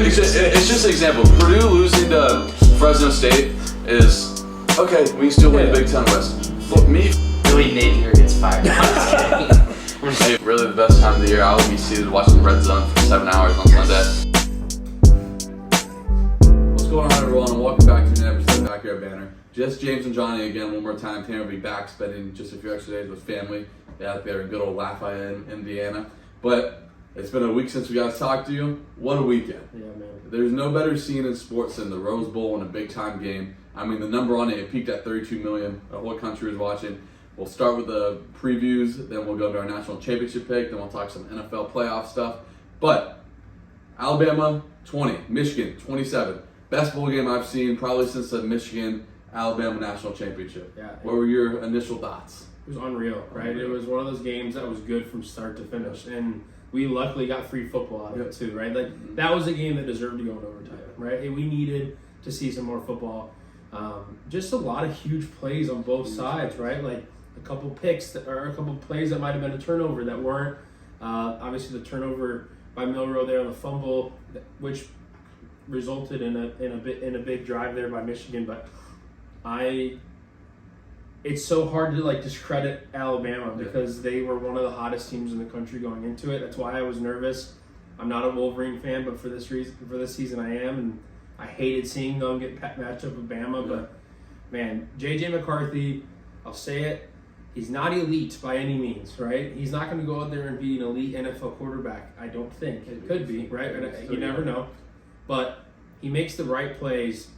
it's just an example. Purdue losing to Fresno State is okay. We still win the Big Ten West. But me, Billy Napier gets fired. I'm just kidding. hey, really the best time of the year. I will be seated watching the Red Zone for 7 hours on Sunday. What's going on, everyone, and welcome back to an episode back here at Banter. Just James and Johnny again one more time. Tanner will be back spending just a few extra days with family out there in good old Lafayette, Indiana. But it's been a week since we got to talk to you. What a weekend. Yeah, man. There's no better scene in sports than the Rose Bowl and a big-time game. I mean, the number on it peaked at 32 million. The whole country was watching. We'll start with the previews, then we'll go to our national championship pick, then we'll talk some NFL playoff stuff. But Alabama, 20. Michigan, 27. Best bowl game I've seen probably since the Michigan-Alabama national championship. Yeah. What were your initial thoughts? It was unreal, right? It was one of those games that was good from start to finish. And we luckily got free football out of it too, right? Like that was a game that deserved to go in overtime, right? And we needed to see some more football. Just a lot of huge plays on both sides, right? Like a couple picks or a couple plays that might have been a turnover that weren't. Obviously, the turnover by Milroe there on the fumble, which resulted in a big drive there by Michigan. But it's so hard to like discredit Alabama because they were one of the hottest teams in the country going into it. That's why I was nervous. I'm not a Wolverine fan, but for this season I am, and I hated seeing them get matched up with Bama. But man, JJ McCarthy, I'll say it, he's not elite by any means, right? He's not going to go out there and be an elite NFL quarterback. I don't think it could be, right? You never know, but he makes the right plays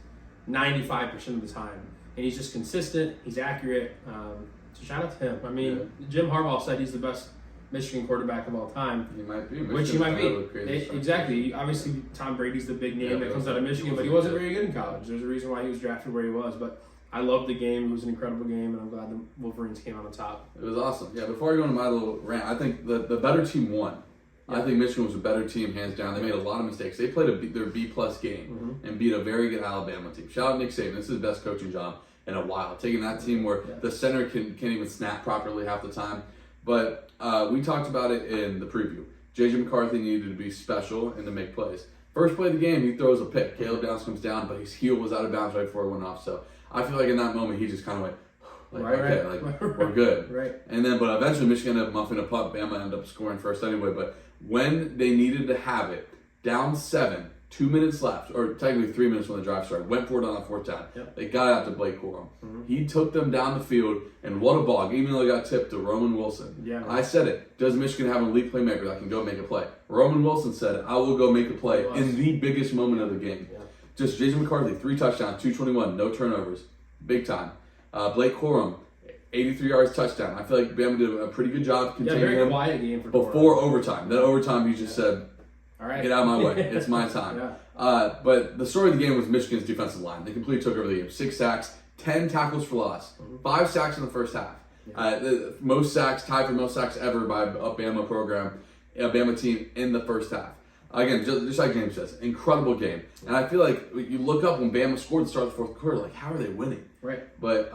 95% of the time. And he's just consistent. He's accurate. So shout out to him. I mean, Jim Harbaugh said he's the best Michigan quarterback of all time. He might be. Which he might be. Exactly. Obviously, Tom Brady's the big name that comes out of Michigan, but he wasn't very good in college. There's a reason why he was drafted where he was. But I loved the game. It was an incredible game, and I'm glad the Wolverines came out on top. It was awesome. Yeah, before I go into my little rant, I think the better team won. I think Michigan was a better team, hands down. They made a lot of mistakes. They played their B-plus game and beat a very good Alabama team. Shout out Nick Saban. This is his best coaching job in a while. Taking that team where the center can't even snap properly half the time. But we talked about it in the preview. J.J. McCarthy needed to be special and to make plays. First play of the game, he throws a pick. Caleb Downs comes down, but his heel was out of bounds right before it went off. So I feel like in that moment, he just kind of went, we're good. Right. And then, but eventually Michigan ended up muffing a punt. Bama ended up scoring first anyway. But when they needed to have it, down 7, 2 minutes left, or technically 3 minutes when the drive started, went for it on the fourth down. They got out to Blake Corum. He took them down the field, and what a ball. Even though they got tipped to Roman Wilson. Yeah. I said it. Does Michigan have an elite playmaker that can go make a play? Roman Wilson said, I will go make a play in the biggest moment of the game. Yeah. Just J.J. McCarthy, 3 touchdowns, 221, no turnovers. Big time. Blake Corum, 83 yards touchdown. I feel like Bama did a pretty good job containing him. Very quiet game for before overtime. Then overtime, he just said, all right, get out of my way. It's my time. But the story of the game was Michigan's defensive line. They completely took over the game. 6 sacks, 10 tackles for loss, 5 sacks in the first half. The most sacks, tied for most sacks ever by a Bama team in the first half. Again, just like James says, incredible game. And I feel like you look up when Bama scored to start the fourth quarter, like, how are they winning? Right. But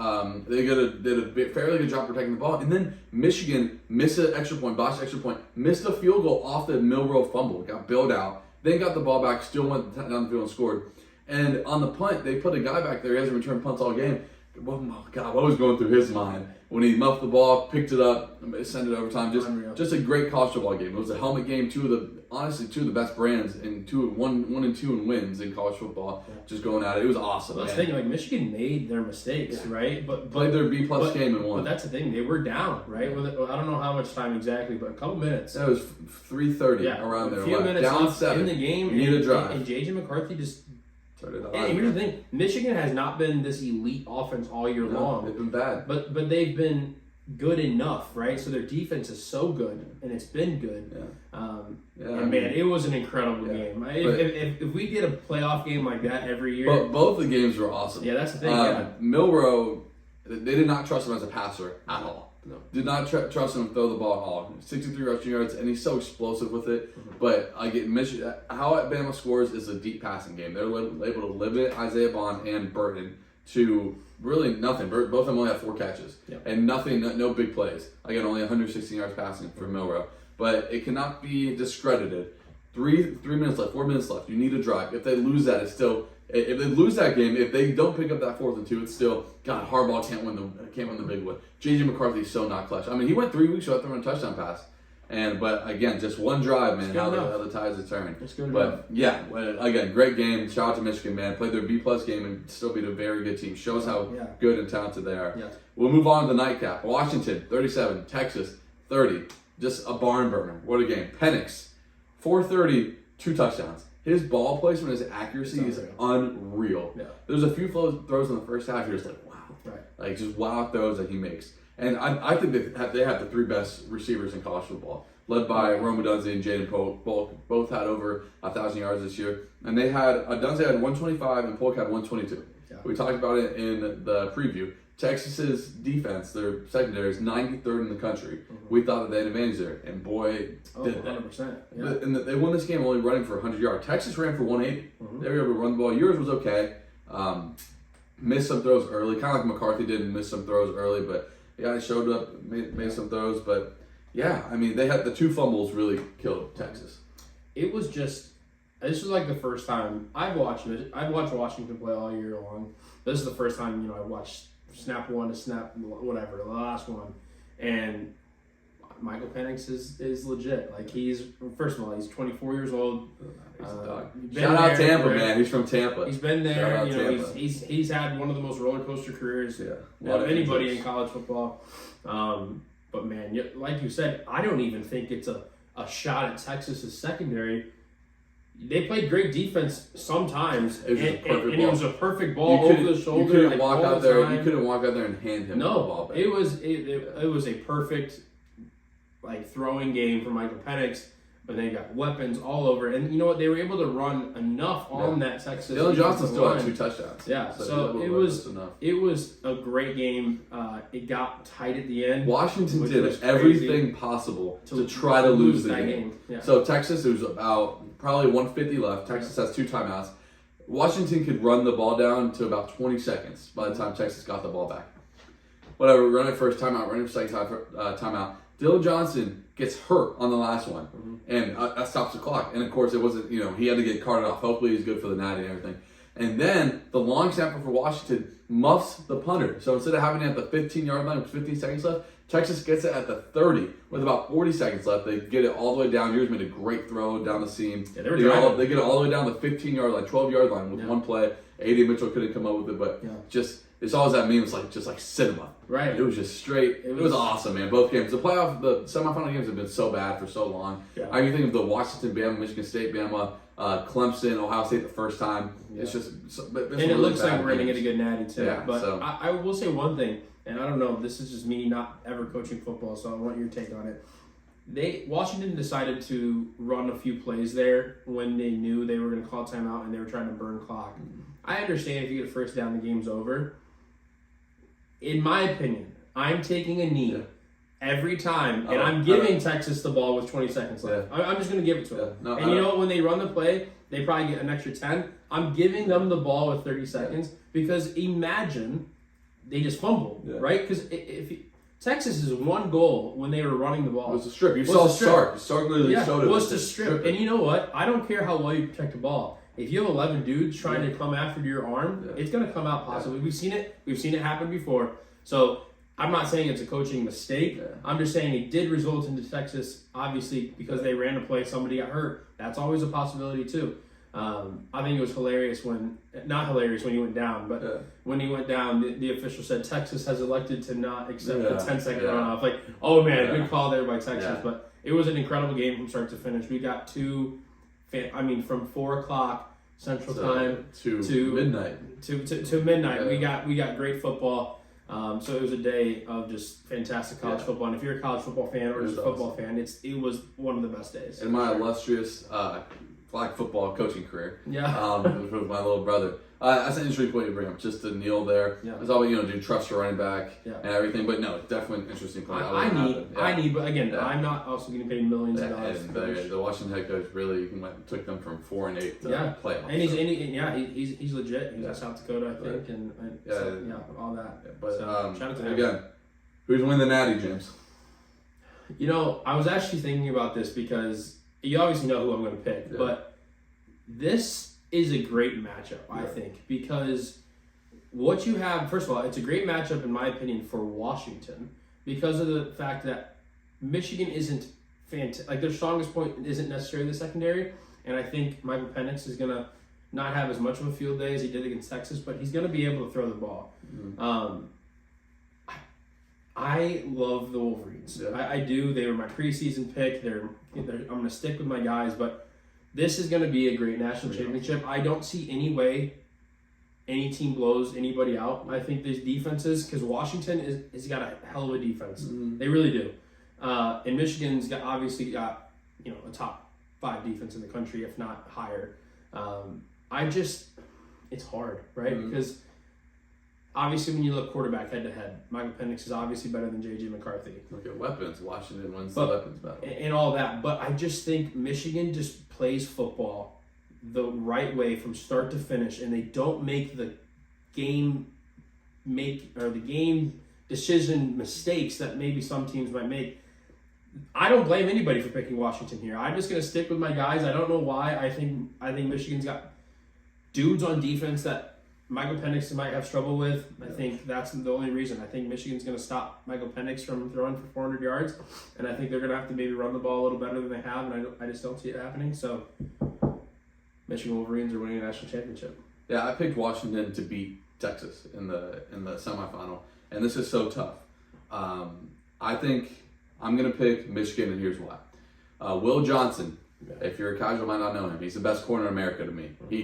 they did a fairly good job protecting the ball. And then Michigan missed an extra point, botched extra point, missed a field goal off the Milroe fumble, got bailed out, then got the ball back, still went down the field and scored. And on the punt, they put a guy back there, he hasn't returned punts all game. Oh my God, what was going through his mind when he muffed the ball, picked it up, sent it overtime? Just a great college football game. It was a helmet game. Two of the best brands and 1 and 2 in wins in college football. Just going at it. It was awesome. Well, that's the thing. Like Michigan made their mistakes, right? But played their B-plus game and won. But that's the thing. They were down, right? I don't know how much time exactly, but a couple minutes. That was 3:30 around there. A few minutes down left 7 in the game. You need a drive. And J.J. McCarthy just. And here's the thing: Michigan has not been this elite offense all year long. They've been bad, but they've been good enough, right? So their defense is so good, and it's been good. And man, it was an incredible game. If we get a playoff game like that every year, but both the games were awesome. Yeah, that's the thing. Milroe, they did not trust him as a passer at all. No. Did not trust him to throw the ball at all. 63 rushing yards, and he's so explosive with it. But I get Michigan. How Bama scores is a deep passing game. They're able to limit Isaiah Bond and Burton to really nothing. Both of them only have 4 catches and nothing, no big plays. Again, only 116 yards passing for Milroe. But it cannot be discredited 3 minutes left, 4 minutes left. You need a drive. If they lose that, it's still. If they lose that game, if they don't pick up that 4th and 2, it's still God. Harbaugh can't win the big one. JJ McCarthy's so not clutch. I mean, he went 3 weeks without throwing a touchdown pass. But again, just one drive, man. How the tides have turned. But yeah, again, great game. Shout out to Michigan, man. Played their B+ game and still beat a very good team. Shows how good and talented they are. Yeah. We'll move on to the nightcap. Washington 37, Texas 30. Just a barn burner. What a game. Penix 430, 2 touchdowns. His ball placement, his accuracy is unreal. Yeah. There's a few throws in the first half. You're just like, wow, like just wow throws that he makes. And I think they have the 3 best receivers in college football, led by Rome Odunze and Jaden Polk. Both had over 1,000 yards this year. And they had, Odunze had 125 and Polk had 122. Yeah. We talked about it in the preview. Texas's defense, their secondary, is 93rd in the country. We thought that they had an advantage there. And boy, did 100%. Yeah. And they won this game only running for 100 yards. Texas ran for 180. They were able to run the ball. Yours was okay. Missed some throws early, kind of like McCarthy did and missed some throws early, but yeah, he showed up, made some throws, but yeah, I mean, they had the 2 fumbles really killed Texas. It was just, this was like the first time I've watched Washington play all year long. This is the first time, I watched snap 1 to snap whatever, the last one, and Michael Penix is legit. Like first of all, he's 24 years old. He's a dog. Shout out Tampa, man. He's from Tampa. He's been there. He's had one of the most roller coaster careers of anybody in college football. But man, like you said, I don't even think it's a shot at Texas's secondary. They played great defense sometimes, and it was a perfect ball over the shoulder. You couldn't walk out there. You couldn't walk out there and hand him the ball back. It was a perfect throwing game for Michael Penix, but they got weapons all over. And you know what? They were able to run enough on that Texas. Dylan Johnson still had 2 touchdowns. Yeah, so it was a great game. It got tight at the end. Washington did everything possible to try to lose the game. Yeah. So Texas, it was about probably 150 left. Texas has 2 timeouts. Washington could run the ball down to about 20 seconds by the time Texas got the ball back. Whatever, running first timeout, running second timeout. Dylan Johnson gets hurt on the last one, and that stops the clock. And of course, it wasn't, he had to get carted off. Hopefully, he's good for the natty and everything. And then the long snapper for Washington muffs the punter. So instead of having it at the 15-yard line with 15 seconds left, Texas gets it at the 30 with about 40 seconds left. They get it all the way down. Yours made a great throw down the seam. Yeah, they get it all the way down the 15-yard line, 12-yard line with one play. A.D. Mitchell couldn't come up with it, but it's always that meme. It's just like cinema. Right. It was just straight. It was awesome, man. Both games. The semifinal games have been so bad for so long. Yeah. I can think of the Washington, Bama, Michigan State, Bama, Clemson, Ohio State the first time. Yeah. It's just. And it looks like we're going to get a good natty too. Yeah, but I will say one thing, and I don't know, this is just me not ever coaching football, so I want your take on it. Washington decided to run a few plays there when they knew they were going to call timeout and they were trying to burn clock. I understand if you get a first down, the game's over. In my opinion, I'm taking a knee every time, and I'm giving Texas the ball with 20 seconds left. Yeah. I'm just going to give it to them. No, and you know what? When they run the play, they probably get an extra 10. I'm giving them the ball with 30 seconds because imagine they just fumbled, right? Because Texas's one goal when they were running the ball was to strip. You saw Stark. Stark literally showed it. Was to strip. And you know what? I don't care how well you protect the ball. If you have 11 dudes trying to come after your arm, it's going to come out possibly. We've seen it. We've seen it happen before. So I'm not saying it's a coaching mistake. Yeah. I'm just saying it did result into Texas, obviously, because they ran a play, somebody got hurt. That's always a possibility too. I think it was hilarious not hilarious when he went down, but when he went down, the official said Texas has elected to not accept the 10-second runoff. Like, oh man, good call there by Texas. Yeah. But it was an incredible game from start to finish. We got from 4 o'clock Central Time to midnight. To midnight. Yeah. We got great football. So it was a day of just fantastic college football. And if you're a college football fan or just a football fan, it was one of the best days. In my illustrious flag football coaching career, with my little brother. That's an interesting point you bring up, just to kneel there. Yeah. It's all do trust your running back and everything, but no, definitely an interesting point. I need, but again, I'm not also getting paid millions of dollars. And the Washington head coach really took them from 4-8 to playoffs. And he's legit. He's in South Dakota, I think, and all that. Yeah, but shout out to him. Again, who's winning the Natty, James? I was actually thinking about this because you obviously know who I'm going to pick, Yeah. but this is a great matchup, I think, because what you have, first of all, it's a great matchup, in my opinion, for Washington because of the fact that Michigan isn't like their strongest point isn't necessarily the secondary, and I think Michael Penix is going to not have as much of a field day as he did against Texas, but he's going to be able to throw the ball. Mm-hmm. I love the Wolverines. Yeah. I do. They were my preseason pick. I'm going to stick with my guys, but this is going to be a great national championship. I don't see any way any team blows anybody out. I think these defenses, because Washington has got a hell of a defense. Mm-hmm. They really do. And Michigan's obviously got a top 5 defense in the country, if not higher. It's hard, right? Mm-hmm. Because obviously when you look quarterback head to head, Michael Penix is obviously better than J.J. McCarthy. Look at weapons. Washington wins the weapons battle. And all that. But I just think Michigan just plays football the right way from start to finish, and they don't make the game decision mistakes that maybe some teams might make. I don't blame anybody for picking Washington here. I'm just going to stick with my guys. I don't know why. I think Michigan's got dudes on defense that Michael Penix might have trouble with. I think that's the only reason. I think Michigan's going to stop Michael Penix from throwing for 400 yards, and I think they're going to have to maybe run the ball a little better than they have, and I just don't see it happening. So Michigan Wolverines are winning a national championship. Yeah, I picked Washington to beat Texas in the semifinal, and this is so tough. I think I'm going to pick Michigan, and here's why. Will Johnson, if you're a casual, might not know him. He's the best corner in America to me. He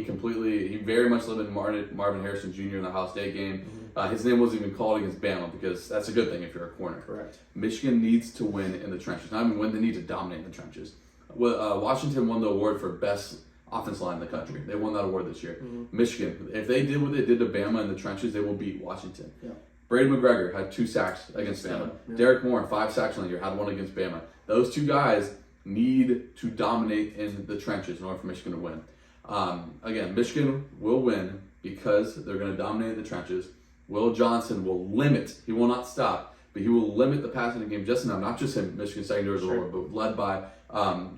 very much lived in Marvin Harrison Jr. in the Ohio State game. His name wasn't even called against Bama because that's a good thing if you're a corner. Correct. Michigan needs to win in the trenches. Not even win, they need to dominate in the trenches. Washington won the award for best offensive line in the country. They won that award this year. Michigan, if they did what they did to Bama in the trenches, they will beat Washington. Yeah. Brady McGregor had 2 sacks against Bama. Yeah. Derek Moore, 5 sacks on the year, had 1 against Bama. Those 2 guys need to dominate in the trenches in order for Michigan to win. Again, Michigan will win because they're going to dominate in the trenches. Will Johnson will limit. He will not stop, but he will limit the passing game just enough. Not just him, Michigan secondary, but led by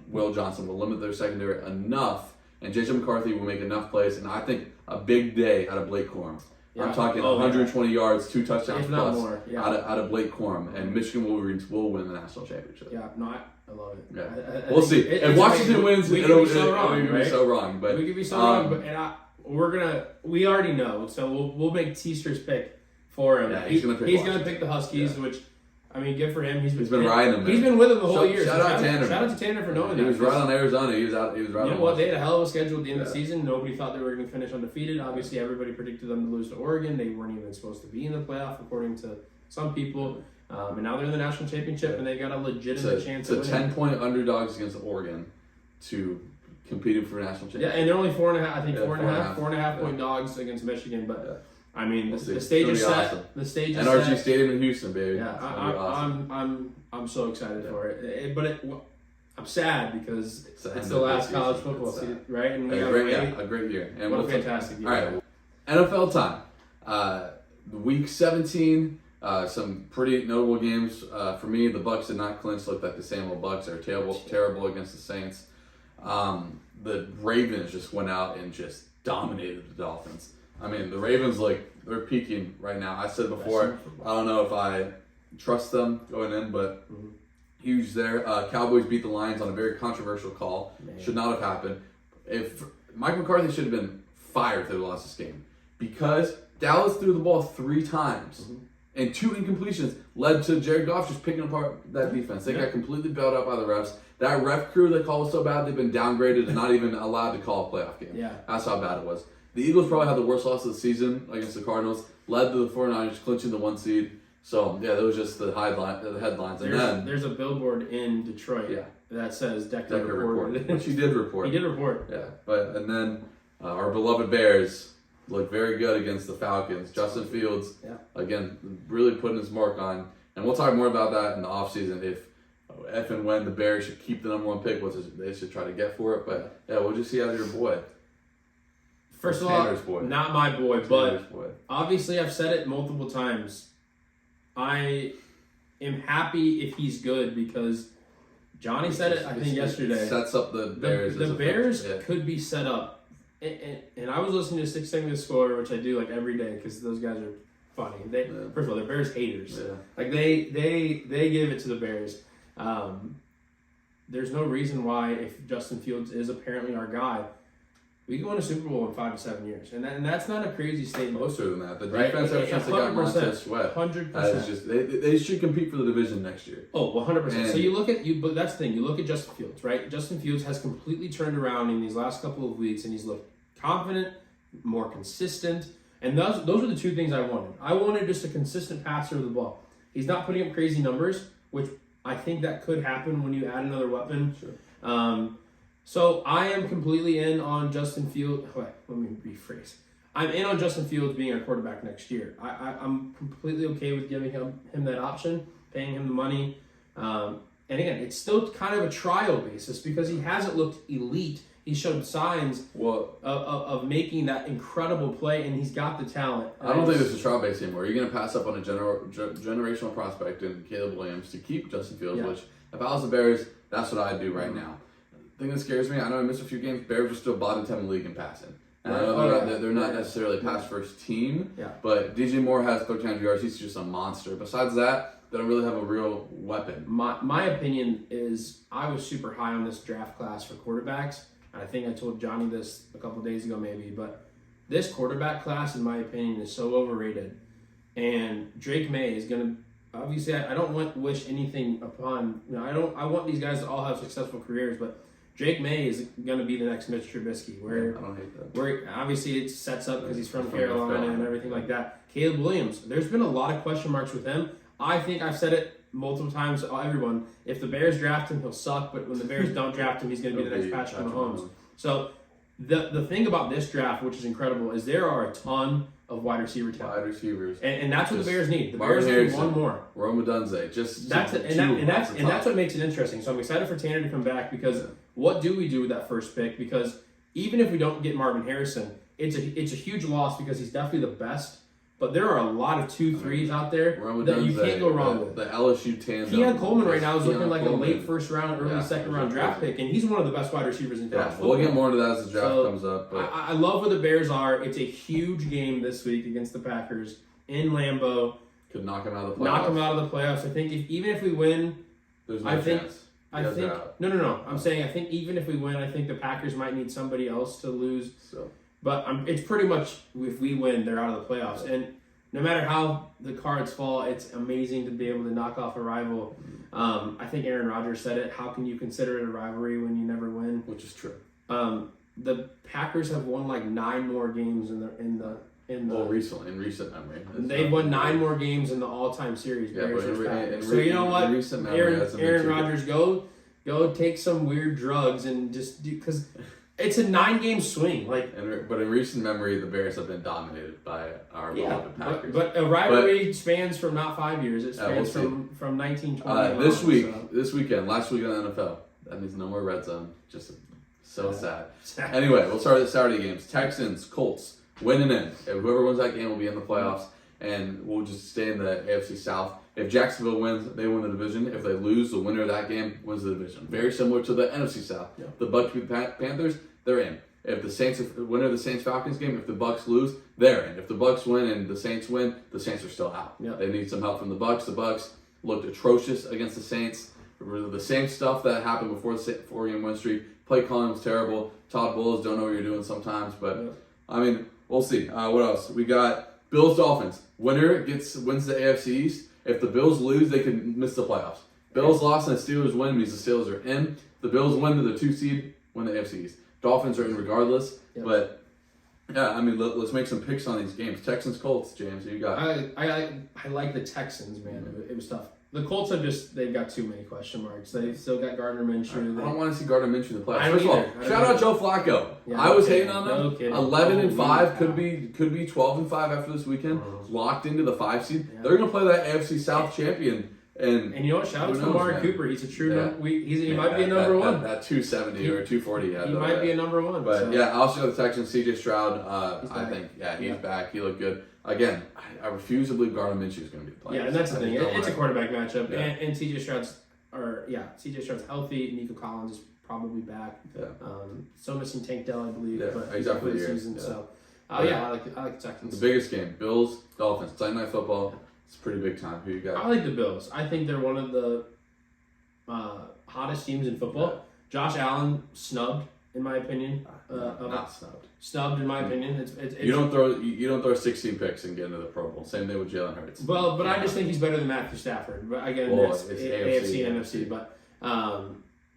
Will Johnson will limit their secondary enough, and J.J. McCarthy will make enough plays. And I think a big day out of Blake Corum. Yeah. I'm talking 120 yards, 2 touchdowns plus out of Blake Corum, and Michigan Wolverines will win the national championship. Yeah, no, I love it. Yeah. We'll see. If Washington wins, it'll be so wrong. But we could be so wrong. But we already know, so we'll make Teaster's pick for him. Yeah, he's gonna pick the Huskies, which. I mean, good for him. He's been riding them. He's been with them the whole year. Shout out Tanner. Shout out to Tanner for knowing that. He was right on Arizona. He was right on. You know what? They had a hell of a schedule at the end of the season. Nobody thought they were going to finish undefeated. Obviously, everybody predicted them to lose to Oregon. They weren't even supposed to be in the playoff, according to some people. And now they're in the national championship, and they got a legitimate chance to win. It's a 10-point underdogs against Oregon to competing for a national championship. Yeah, and they're only 4.5. I think 4.5 point dogs against Michigan, but. Yeah. I mean, the stage is set. Awesome. The stage is NRG set. Stadium in Houston, baby. Yeah, I'm so excited for it. I'm sad because it's the last college football season, right? And we got a great year. And what a fantastic year! All right, NFL time. Week 17. Some pretty notable games for me. The Bucs did not clinch. Looked like the same old Bucs. They're terrible against the Saints. The Ravens just went out and just dominated the Dolphins. I mean, the Ravens, they're peaking right now. I said before, I don't know if I trust them going in, but huge there. Cowboys beat the Lions on a very controversial call. Man. Should not have happened. If Mike McCarthy should have been fired if they lost this game because Dallas threw the ball 3 times. And 2 incompletions led to Jared Goff just picking apart that defense. They got completely bailed out by the refs. That ref crew they called was so bad they've been downgraded and not even allowed to call a playoff game. Yeah. That's how bad it was. The Eagles probably had the worst loss of the season against the Cardinals, led to the 49ers clinching the 1 seed. So, yeah, that was just the headlines. And there's a billboard in Detroit that says Decker reported. Which he did report. He did report. Yeah. And then our beloved Bears looked very good against the Falcons. Justin Fields, again, really putting his mark on. And we'll talk more about that in the offseason if and when the Bears should keep the number 1 pick, what they should try to get for it. But, yeah, we'll just see out of your boy. First of all, not my boy, but obviously I've said it multiple times. I am happy if he's good because Johnny said it, I think, yesterday. It sets up the Bears. The Bears could be set up. And I was listening to Six Segment Score, which I do like every day because those guys are funny. First of all, they're Bears haters. Yeah. Like they give it to the Bears. There's no reason why, if Justin Fields is apparently our guy, we can win a Super Bowl in 5 to 7 years, and that's not a crazy statement. Closer than that. The defense ever since they got Montez Sweat, 100%. They should compete for the division next year. Oh, 100%. So you look at but that's the thing. You look at Justin Fields, right? Justin Fields has completely turned around in these last couple of weeks, and he's looked confident, more consistent, and those are the two things I wanted. I wanted just a consistent passer of the ball. He's not putting up crazy numbers, which I think that could happen when you add another weapon. Sure. So I am completely in on Justin Fields. Wait, let me rephrase. I'm in on Justin Fields being our quarterback next year. I'm completely okay with giving him that option, paying him the money. And again, it's still kind of a trial basis because he hasn't looked elite. He showed signs of making that incredible play, and he's got the talent. I don't think this is trial base anymore. You're going to pass up on a generational prospect in Caleb Williams to keep Justin Fields, which if I was the Bears, that's what I'd do right now. The thing that scares me, I know I missed a few games, Bears are still bottom 10 in the league in passing. And I know they're not necessarily a pass-first team, but DJ Moore has 1,300 yards. He's just a monster. Besides that, they don't really have a real weapon. My opinion is I was super high on this draft class for quarterbacks. I think I told Johnny this a couple days ago maybe, but this quarterback class, in my opinion, is so overrated. And Drake May is going to, obviously, I don't wish anything upon, I want these guys to all have successful careers, but Drake May is going to be the next Mitch Trubisky. I don't hate that. Where obviously it sets up because he's from Carolina and everything like that. Caleb Williams, there's been a lot of question marks with him. I think I've said it multiple times to everyone. If the Bears draft him, he'll suck, but when the Bears don't draft him, he's going to be the next Patrick Mahomes. So the thing about this draft, which is incredible, is there are a ton of wide receiver talent. Wide receivers. And that's what the Bears need. The Marvin Bears Harrison, need one more. Rome Odunze. That's what makes it interesting. So I'm excited for Tanner to come back because what do we do with that first pick? Because even if we don't get Marvin Harrison, it's a huge loss because he's definitely the best. But there are a lot of 2-3s out there that you can't go wrong with. The LSU tandem. Keon Coleman right now is looking like a late first round, early second round draft pick, and he's one of the best wide receivers in college football. We'll get more into that as the draft comes up. But I love where the Bears are. It's a huge game this week against the Packers in Lambeau. Could knock them out of the playoffs. I think even if we win, there's no chance. No. I'm saying I think even if we win, I think the Packers might need somebody else to lose. But it's pretty much if we win, they're out of the playoffs. And no matter how the cards fall, it's amazing to be able to knock off a rival. I think Aaron Rodgers said it. How can you consider it a rivalry when you never win? Which is true. The Packers have won like 9 more games recent memory. They've won 9 more games in the all-time series. So you know what? Aaron Rodgers, go take some weird drugs and just do because. It's a 9-game swing, but in recent memory, the Bears have been dominated by our beloved Packers. But a rivalry spans from not 5 years; it spans from 1920. This weekend, last weekend in the NFL, that means no more red zone. Just so sad. Anyway, we'll start with the Saturday games: Texans, Colts, winning in. Whoever wins that game will be in the playoffs, and we'll just stay in the AFC South. If Jacksonville wins, they win the division. If they lose, the winner of that game wins the division. Very similar to the NFC South. Yeah. The Bucs beat the Panthers, they're in. If the winner of the Saints-Falcons game, if the Bucs lose, they're in. If the Bucs win and the Saints win, the Saints are still out. Yep. They need some help from the Bucs. The Bucs looked atrocious against the Saints. The same stuff that happened before the 4-game win streak. Play calling was terrible. Todd Bowles don't know what you're doing sometimes, but we'll see. What else? We got Bills-Dolphins. Winner wins the AFC East. If the Bills lose, they could miss the playoffs. Bills lost and the Steelers win means the Steelers are in. If the Bills win to the 2 seed, win the AFC East. Dolphins are in regardless. Yep. But let's make some picks on these games. Texans, Colts, James, who you got? I like the Texans, man. It was tough. The Colts they've got too many question marks. They've still got Gardner Minshew. I don't want to see Gardner Minshew in the playoffs. First of all, shout out Joe Flacco. Yeah, I was hating on them. 11-5 could be 12-5 after this weekend. Locked into the 5 seed. Yeah. They're going to play that AFC South champion. And you know what? Shout out to Amari Cooper. He's a true. He might be a number one. That 270 or 240. He might be a number one. But I also got the Texans. CJ Stroud. I think he's back. He looked good. Again, I refuse to believe Gardner Minshew is going to be playing. Yeah, and that's the thing. It's a quarterback matchup, and CJ Stroud's CJ Stroud's healthy. Nico Collins is probably back. Yeah. Still missing Tank Dell, I believe. Yeah, but he's out for the year. season. Yeah. So, Yeah. I like the Texans. The biggest game, Bills, Dolphins, Sunday Night Football. It's pretty big time. Who you got? I like the Bills. I think they're one of the hottest teams in football. Yeah. Josh Allen snubbed, in my opinion. Not snubbed. Snubbed, in my opinion. It's You don't throw 16 picks and get into the Pro Bowl. Same thing with Jalen Hurts. well, but I just think he's better than Matthew Stafford. But again, it's AFC and NFC. But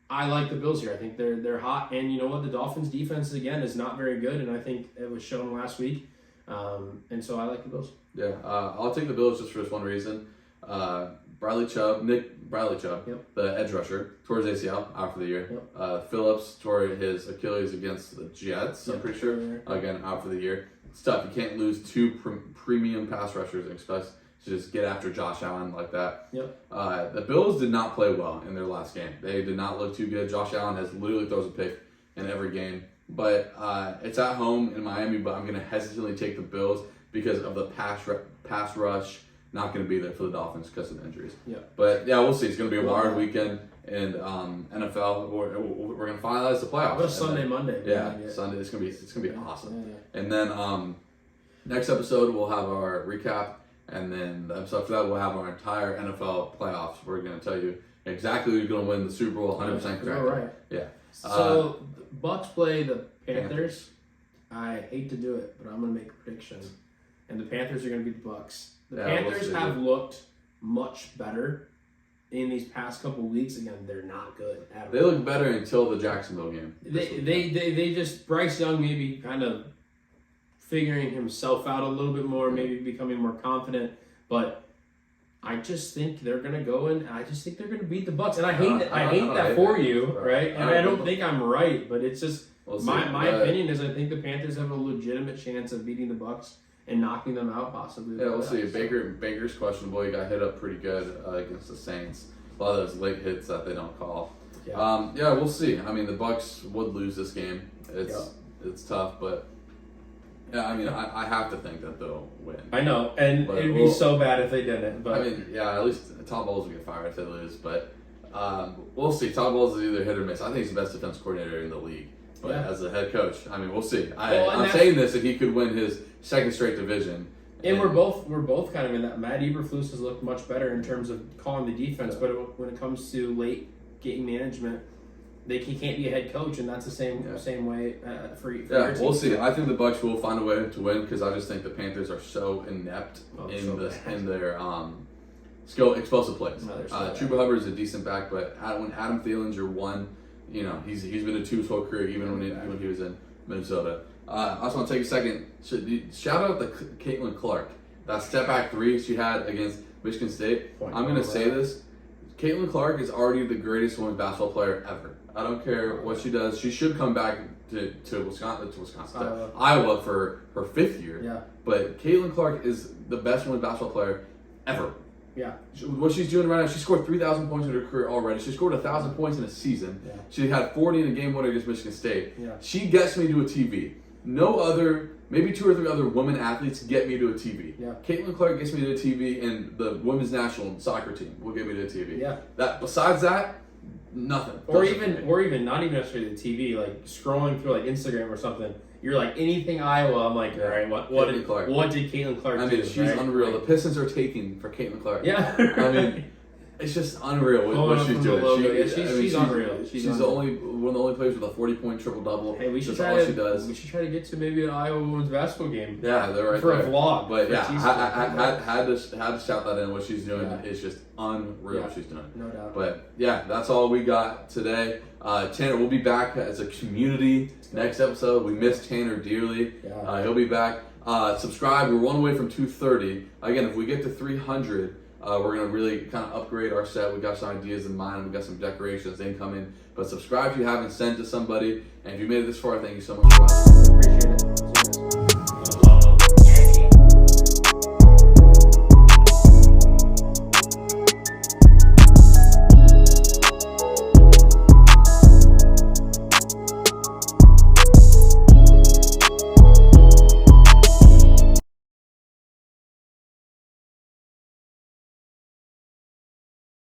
I like the Bills here. I think they're hot, and you know what? The Dolphins' defense again is not very good, and I think it was shown last week. And so I like the Bills. Yeah, I'll take the Bills just for this one reason. Nick Bradley Chubb, Yep. the edge rusher, tore his ACL out for the year. Yep. Phillips tore his Achilles against the Jets, I'm Yep. pretty sure. Again, out for the year. It's tough. You can't lose two premium pass rushers and expect to just get after Josh Allen like that. Yep. The Bills did not play well in their last game. They did not look too good. Josh Allen has literally throws a pick in every game. But it's at home in Miami, but I'm going to hesitantly take the Bills because of the pass rush not going to be there for the Dolphins because of injuries. Yeah. But yeah, we'll see. It's going to be a wild weekend in NFL. We're going to finalize the playoffs. What a Sunday, Monday. Yeah, Sunday. It's going to be awesome. Yeah. And then next episode we'll have our recap, and then the episode after that we'll have our entire NFL playoffs. We're going to tell you exactly who's going to win the Super Bowl. 100% correct. All right. Yeah. So the Bucks play the Panthers. I hate to do it, but I'm going to make a prediction, and the Panthers are going to beat the Bucks. The Panthers have looked much better in these past couple weeks. Again, they're not good at all. They look better until the Jacksonville game. They just Bryce Young maybe kind of figuring himself out a little bit more, maybe becoming more confident, but I just think they're gonna go in. I just think they're gonna beat the Bucks, and I hate that for you, right? And I don't think I'm right, but it's just my opinion is I think the Panthers have a legitimate chance of beating the Bucks and knocking them out possibly. Yeah, we'll see. Baker's questionable. He got hit up pretty good against the Saints. A lot of those late hits that they don't call. Yeah, we'll see. I mean, the Bucks would lose this game. It's tough, but yeah, I mean, I have to think that they'll win. I know, and it'd be so bad if they didn't. But I mean, yeah, at least Todd Bowles will get fired if they lose. But we'll see. Todd Bowles is either hit or miss. I think he's the best defense coordinator in the league. But as a head coach, I mean, we'll see. I'm saying this if he could win his second straight division. And we're both kind of in that. Matt Eberflus has looked much better in terms of calling the defense, but when it comes to late game management, he can't be a head coach, and that's the same way for your team. We'll see. I think the Bucks will find a way to win because I just think the Panthers are so inept in their explosive plays. Chuba Hubbard's a decent back, but when Adam Thielen's your one, you know he's been a two his whole career, even when he was in Minnesota. I also want to take a second. Shout out to Caitlin Clark. That step back three she had against Michigan State. I'm going to say this. Caitlin Clark is already the greatest women's basketball player ever. I don't care what she does. She should come back to Iowa for her fifth year. Yeah. But Caitlin Clark is the best women's basketball player ever. Yeah. What she's doing right now, she scored 3,000 points in her career already. She scored 1,000 points in a season. Yeah. She had 40 in a game winner against Michigan State. Yeah. She gets me to a TV. No other, maybe two or three other women athletes get me to a TV. Yeah. Caitlin Clark gets me to a TV, and the women's national soccer team will get me to a TV. Yeah. Besides that, nothing. Or even not even necessarily the TV, like scrolling through like Instagram or something. You're like anything Iowa. I'm like, all right, what did Caitlin Clark do? I mean, she's unreal. The Pistons are taking for Caitlin Clark. Yeah. I mean, it's just unreal what she's doing. She's unreal. She's one of the only players with a 40-point triple-double. Hey, we should try to get to maybe an Iowa women's basketball game. Yeah, they're right for there. a vlog. But yeah, I had to shout that in. What she's doing is just unreal. Yeah, she's doing. No doubt. But yeah, that's all we got today. Tanner will be back as a community next episode. We miss Tanner dearly. Yeah. He'll be back. Subscribe. We're one away from 230. Again, if we get to 300. We're going to really kind of upgrade our set. We've got some ideas in mind. We've got some decorations incoming. But subscribe if you haven't, sent to somebody. And if you made it this far, thank you so much for watching. Appreciate it.